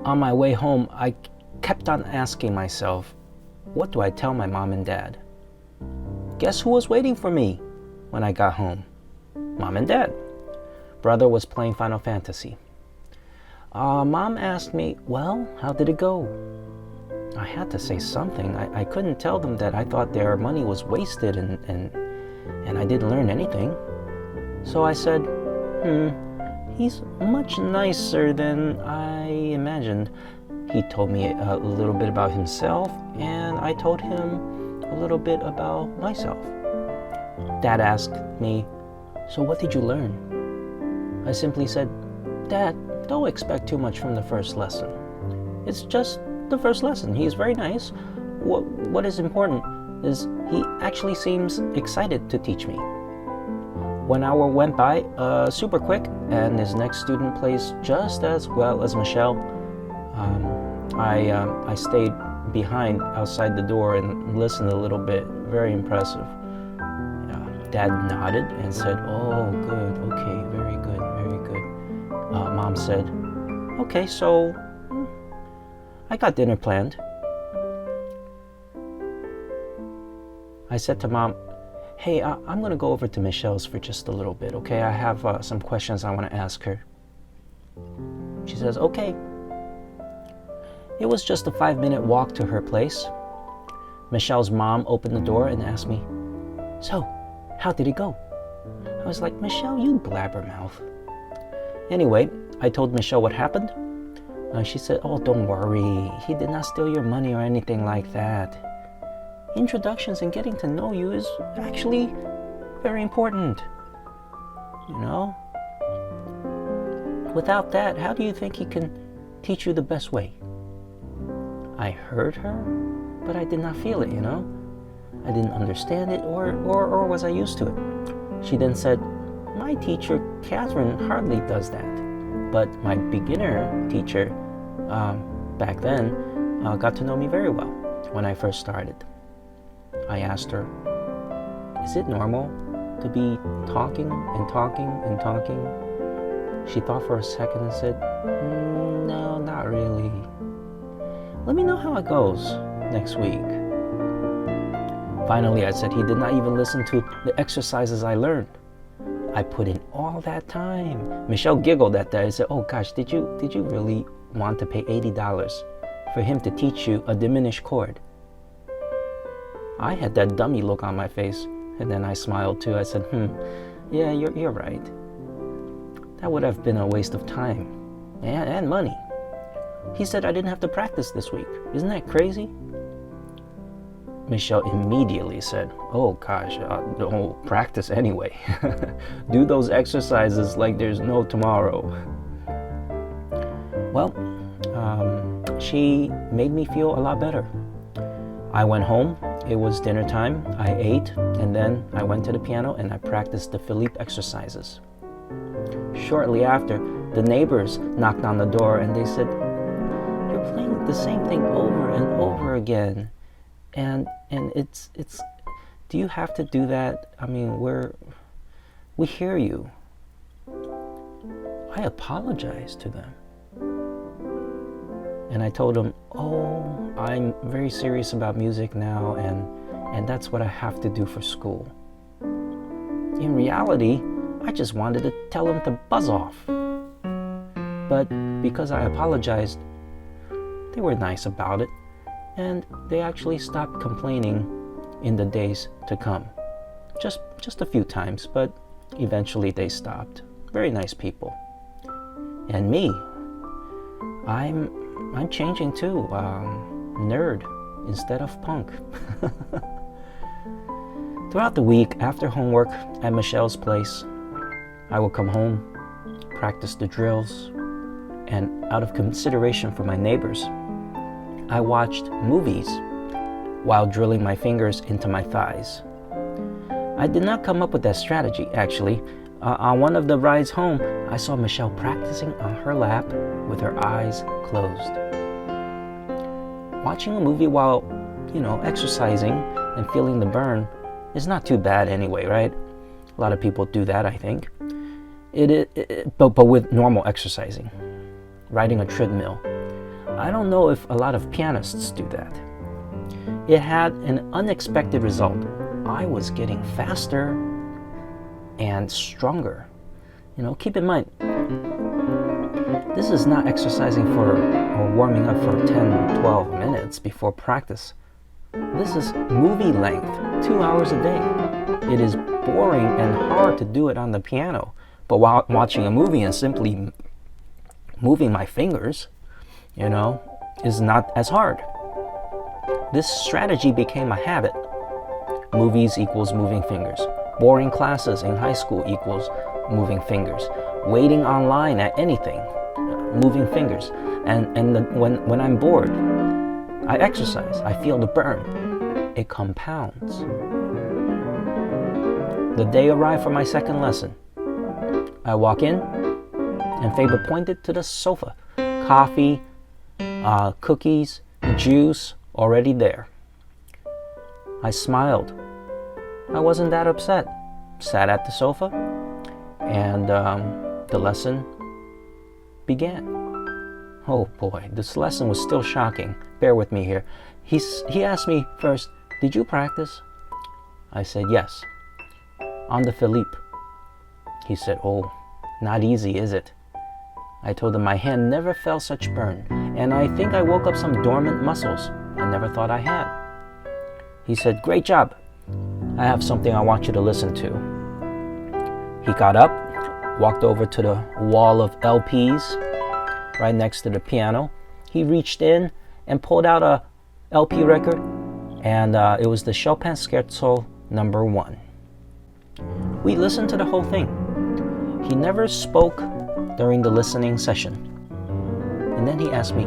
On my way home, I kept on asking myself, what do I tell my mom and dad? Guess who was waiting for me when I got home? Mom and dad. Brother was playing Final Fantasy. Mom asked me, well, how did it go? I had to say something. I couldn't tell them that I thought their money was wasted and I didn't learn anything. So I said, he's much nicer than I imagined. He told me a little bit about himself, and I told him a little bit about myself. Dad asked me, so what did you learn? I simply said, Dad, don't expect too much from the first lesson. It's just the first lesson. He's very nice. What is important is he actually seems excited to teach me. 1 hour went by super quick, and his next student plays just as well as Michelle. I stayed behind outside the door and listened a little bit. Very impressive. Dad nodded and said, oh, good, okay, very good, very good. Mom said, okay, so I got dinner planned. I said to Mom, hey, I'm going to go over to Michelle's for just a little bit, okay? I have some questions I want to ask her. She says, okay. It was just a 5-minute walk to her place. Michelle's mom opened the door and asked me, so, how did it go? I was like, Michelle, you blabbermouth. Anyway, I told Michelle what happened. She said, oh, don't worry. He did not steal your money or anything like that. Introductions and getting to know you is actually very important. You know? Without that, how do you think he can teach you the best way? I heard her, but I did not feel it, you know? I didn't understand it, or was I used to it? She then said, my teacher, Catherine, hardly does that. But my beginner teacher, back then, got to know me very well when I first started. I asked her, is it normal to be talking and talking and talking? She thought for a second and said, no, not really. Let me know how it goes next week. Finally, I said he did not even listen to the exercises I learned. I put in all that time. Michelle giggled at that and said, oh gosh, did you really want to pay $80 for him to teach you a diminished chord? I had that dummy look on my face, and then I smiled too. I said, yeah, you're right. That would have been a waste of time and money. He said I didn't have to practice this week. Isn't that crazy? Michelle immediately said, oh gosh, don't practice anyway. Do those exercises like there's no tomorrow. Well, she made me feel a lot better. I went home, it was dinner time, I ate, and then I went to the piano and I practiced the Philippe exercises. Shortly after, the neighbors knocked on the door and they said, you're playing the same thing over and over again. And it's do you have to do that? I mean, we hear you. I apologized to them. And I told them, oh, I'm very serious about music now, and that's what I have to do for school. In reality, I just wanted to tell them to buzz off. But because I apologized, they were nice about it, and they actually stopped complaining in the days to come. Just a few times, but eventually they stopped. Very nice people. And me, I'm changing too. Nerd instead of punk. Throughout the week, after homework at Michelle's place, I would come home, practice the drills, and out of consideration for my neighbors, I watched movies while drilling my fingers into my thighs. I did not come up with that strategy, actually. On one of the rides home, I saw Michelle practicing on her lap with her eyes closed. Watching a movie while, exercising and feeling the burn is not too bad anyway, right? A lot of people do that, I think. But with normal exercising. Riding a treadmill. I don't know if a lot of pianists do that. It had an unexpected result. I was getting faster and stronger. Keep in mind, this is not exercising for or warming up for 10, 12 minutes before practice. This is movie length, 2 hours a day. It is boring and hard to do it on the piano, but while watching a movie and simply moving my fingers, is not as hard. This strategy became a habit. Movies equals moving fingers. Boring classes in high school equals moving fingers. Waiting online at anything, moving fingers. And when I'm bored, I exercise. I feel the burn. It compounds. The day arrived for my second lesson. I walk in, and Faber pointed to the sofa. Coffee, cookies, juice, already there. I smiled. I wasn't that upset. Sat at the sofa, and the lesson began. Oh boy, this lesson was still shocking. Bear with me here. He asked me first, "Did you practice?" I said, "Yes." "On the Philippe." He said, "Oh, not easy, is it?" I told him my hand never felt such burn, and I think I woke up some dormant muscles I never thought I had. He said, "Great job. I have something I want you to listen to." He got up, walked over to the wall of LPs right next to the piano. He reached in and pulled out a LP record, and it was the Chopin Scherzo number 1. We listened to the whole thing. He never spoke during the listening session. And then he asked me,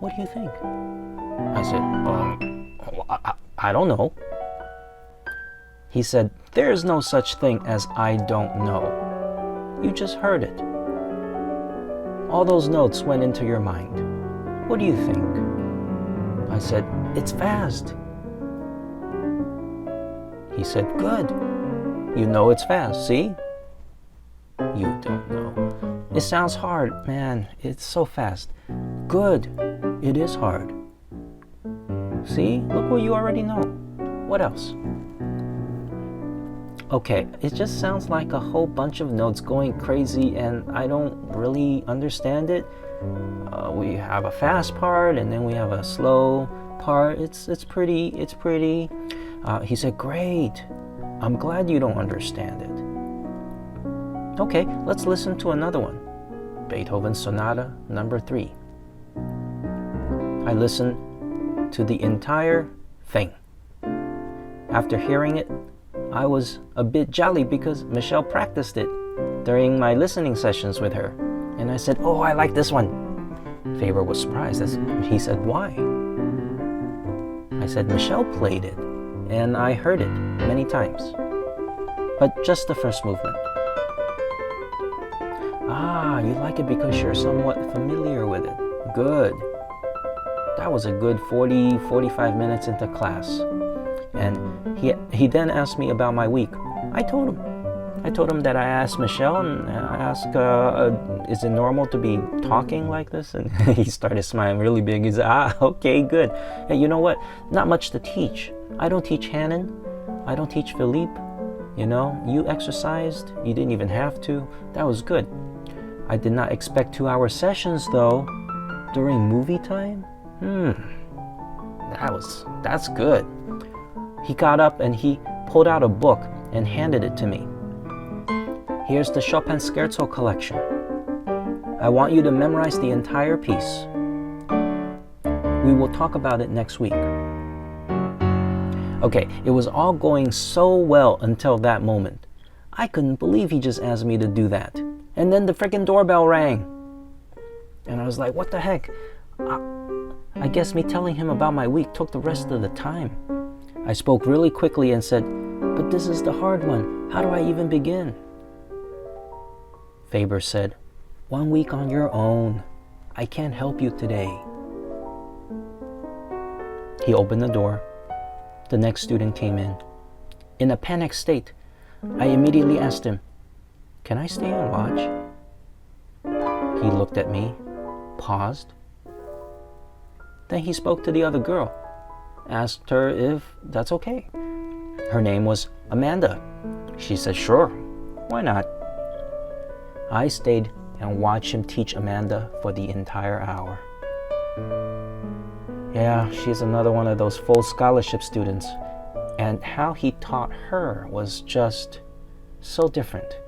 "What do you think?" I said, I don't know." He said, "There is no such thing as I don't know. You just heard it. All those notes went into your mind. What do you think?" I said, "It's fast." He said, "Good. You know it's fast, see?" "You don't know. It sounds hard, man. It's so fast." "Good. It is hard. See? Look what you already know. What else?" Okay, it just sounds like a whole bunch of notes going crazy, and I don't really understand it. We have a fast part, and then we have a slow part. It's pretty. He said, "Great. I'm glad you don't understand it." Okay, let's listen to another one. Beethoven Sonata number 3. I listened to the entire thing. After hearing it, I was a bit jolly because Michelle practiced it during my listening sessions with her. And I said, "Oh, I like this one." Faber was surprised. He said, "Why?" I said, "Michelle played it, and I heard it many times. But just the first movement." "Ah, you like it because you're somewhat familiar with it. Good." That was a good 45 minutes into class. And he then asked me about my week. I told him that I asked Michelle, and I asked, "Is it normal to be talking like this?" And he started smiling really big. He said, "Okay, good. Hey, you know what? Not much to teach. I don't teach Hannon. I don't teach Philippe. You exercised. You didn't even have to. That was good. I did not expect 2-hour sessions, though, during movie time. That's good." He got up and he pulled out a book and handed it to me. "Here's the Chopin Scherzo collection. I want you to memorize the entire piece. We will talk about it next week." Okay, it was all going so well until that moment. I couldn't believe he just asked me to do that. And then the freaking doorbell rang. And I was like, what the heck? I guess me telling him about my week took the rest of the time. I spoke really quickly and said, "But this is the hard one. How do I even begin?" Faber said, "1 week on your own. I can't help you today." He opened the door. The next student came in. In a panicked state, I immediately asked him, "Can I stay and watch?" He looked at me, paused, Then he spoke to the other girl, asked her if that's okay. Her name was Amanda. She said, sure, why not? I stayed and watched him teach Amanda for the entire hour. Yeah, she's another one of those full scholarship students, and how he taught her was just so different.